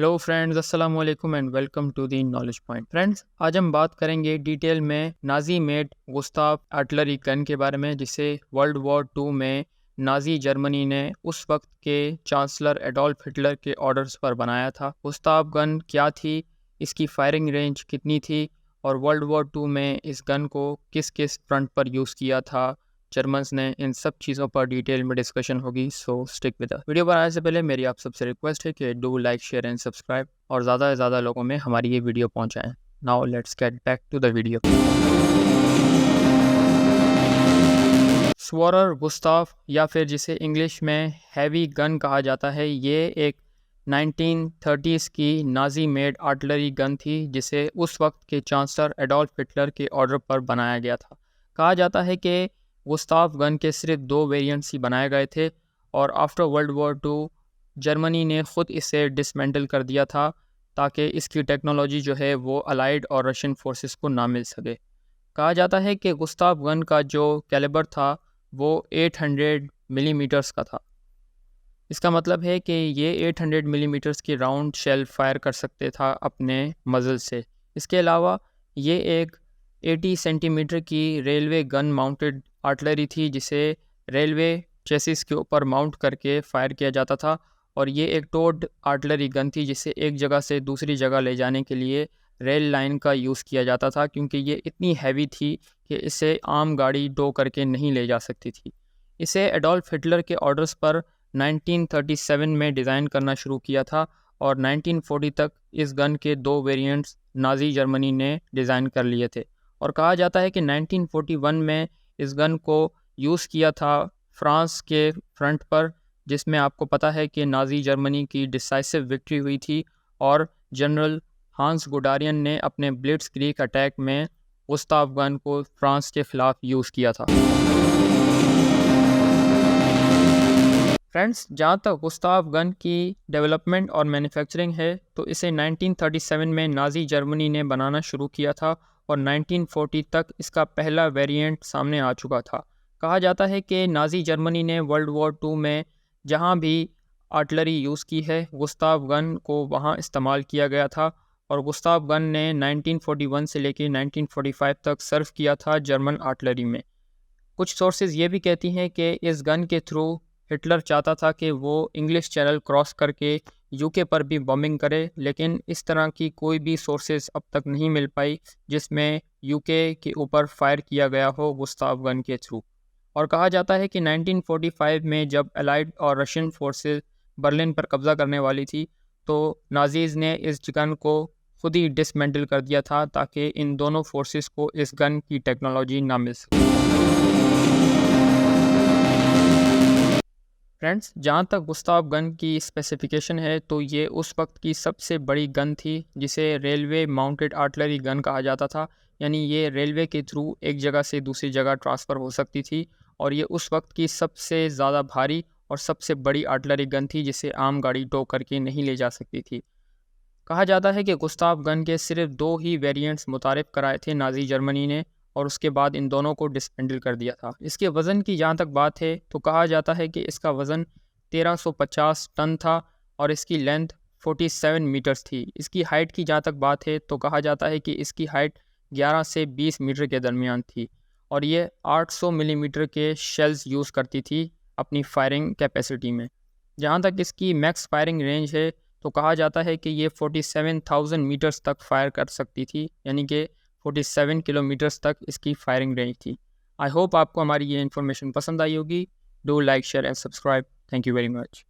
Hello friends, अस्सलाम वालेकुम and welcome to the knowledge point. Friends, आज हम बात करेंगे डिटेल में Nazi made Gustav artillery gun के बारे में, जिसे वर्ल्ड वॉर 2 में नाजी जर्मनी ने उस वक्त के चांसलर एडोल्फ हिटलर के ऑर्डर्स पर बनाया था। गुस्ताव गन क्या थी, इसकी फायरिंग रेंज कितनी थी और वर्ल्ड वॉर 2 में इस गन को किस किस फ्रंट पर यूज़ किया था जर्मन्स ने, इन सब चीज़ों पर डिटेल में डिस्कशन होगी। सो स्टिक विद अस। वीडियो बनाने से पहले मेरी आप सबसे रिक्वेस्ट है कि do like, share and subscribe और ज़्यादा से ज़्यादा लोगों में हमारी ये वीडियो पहुंचाएं। Now let's get back to the video. स्वॉरर गुस्ताव या फिर जिसे इंग्लिश में हैवी गन कहा जाता है, ये एक 1930s की नाजी मेड आर्टिलरी गन थी, जिसे उस वक्त के चांसलर एडोल्फ हिटलर के ऑर्डर पर बनाया गया था। कहा जाता है कि गुस्ताव गन के सिर्फ 2 वेरिएंट्स ही बनाए गए थे और आफ्टर वर्ल्ड वॉर 2 जर्मनी ने ख़ुद इसे डिसमेंटल कर दिया था ताकि इसकी टेक्नोलॉजी जो है वो अलाइड और रशियन फोर्सेस को ना मिल सके। कहा जाता है कि गुस्ताव गन का जो कैलिबर था वो 800 मिलीमीटर्स का था। इसका मतलब है कि ये 800 मिलीमीटर्स की राउंड शेल फायर कर सकते था अपने मज़ल से। इसके अलावा ये एक 80 सेंटीमीटर की रेलवे गन माउंटेड आर्टिलरी थी, जिसे रेलवे चेसिस के ऊपर माउंट करके फायर किया जाता था। और ये एक टोड आर्टिलरी गन थी, जिसे एक जगह से दूसरी जगह ले जाने के लिए रेल लाइन का यूज़ किया जाता था, क्योंकि ये इतनी हैवी थी कि इसे आम गाड़ी टो करके नहीं ले जा सकती थी। इसे एडोल्फ हिटलर के ऑर्डर्स पर 1937 में डिज़ाइन करना शुरू किया था और 1940 तक इस गन के 2 वेरिएंट्स नाजी जर्मनी ने डिज़ाइन कर लिए थे। और कहा जाता है कि 1941 में इस गन को यूज़ किया था फ्रांस के फ्रंट पर, जिसमें आपको पता है कि नाजी जर्मनी की डिसाइसिव विक्ट्री हुई थी और जनरल हांस गुडारियन ने अपने ब्लिट्ज़क्रीग अटैक में गुस्ताव गन को फ्रांस के ख़िलाफ़ यूज़ किया था। फ्रेंड्स, जहाँ तक गुस्ताव गन की डेवलपमेंट और मैन्युफैक्चरिंग है, तो इसे 1937 में नाजी जर्मनी ने बनाना शुरू किया था और 1940 तक इसका पहला वेरिएंट सामने आ चुका था। कहा जाता है कि नाजी जर्मनी ने वर्ल्ड वॉर 2 में जहाँ भी आर्टिलरी यूज़ की है, गुस्ताव गन को वहाँ इस्तेमाल किया गया था और गुस्ताव गन ने 1941 से लेकर 1945 तक सर्व किया था जर्मन आर्टिलरी में। कुछ सोर्सेज ये भी कहती हैं कि इस गन के थ्रू हिटलर चाहता था कि वो इंग्लिश चैनल क्रॉस करके यूके पर भी बॉम्बिंग करे, लेकिन इस तरह की कोई भी सोर्सेज अब तक नहीं मिल पाई जिसमें यूके के ऊपर फायर किया गया हो गुस्ताव गन के थ्रू। और कहा जाता है कि 1945 में जब अलाइड और रशियन फोर्सेस बर्लिन पर कब्ज़ा करने वाली थी, तो नाजीज़ ने इस गन को खुद ही डिसमेंटल कर दिया था ताकि इन दोनों फोर्सेस को इस गन की टेक्नोलॉजी ना मिल सके। फ्रेंड्स, जहाँ तक गुस्ताव गन की स्पेसिफिकेशन है, तो ये उस वक्त की सबसे बड़ी गन थी, जिसे रेलवे माउंटेड आर्टिलरी गन कहा जाता था। यानी ये रेलवे के थ्रू एक जगह से दूसरी जगह ट्रांसफ़र हो सकती थी और ये उस वक्त की सबसे ज़्यादा भारी और सबसे बड़ी आर्टिलरी गन थी, जिसे आम गाड़ी टो करके नहीं ले जा सकती थी। कहा जाता है कि गुस्ताव गन के सिर्फ 2 ही वेरिएंट्स मुतारिफ कराए थे नाजी जर्मनी ने और उसके बाद इन दोनों को डिसमेंटल कर दिया था। इसके वज़न की जहाँ तक बात है, तो कहा जाता है कि इसका वज़न 1350 टन था और इसकी लेंथ 47 मीटर्स थी। इसकी हाइट की जहाँ तक बात है, तो कहा जाता है कि इसकी हाइट 11 से 20 मीटर के दरमियान थी और ये 800 मिलीमीटर के शेल्स यूज़ करती थी अपनी फायरिंग कैपेसिटी में। जहाँ तक इसकी मैक्स फायरिंग रेंज है, तो कहा जाता है कि ये 47,000 मीटर्स तक फायर कर सकती थी, यानी कि 47 किलोमीटर्स तक इसकी फायरिंग रेंज थी। आई होप आपको हमारी ये इन्फॉर्मेशन पसंद आई होगी। Do like, share and subscribe. Thank you very much.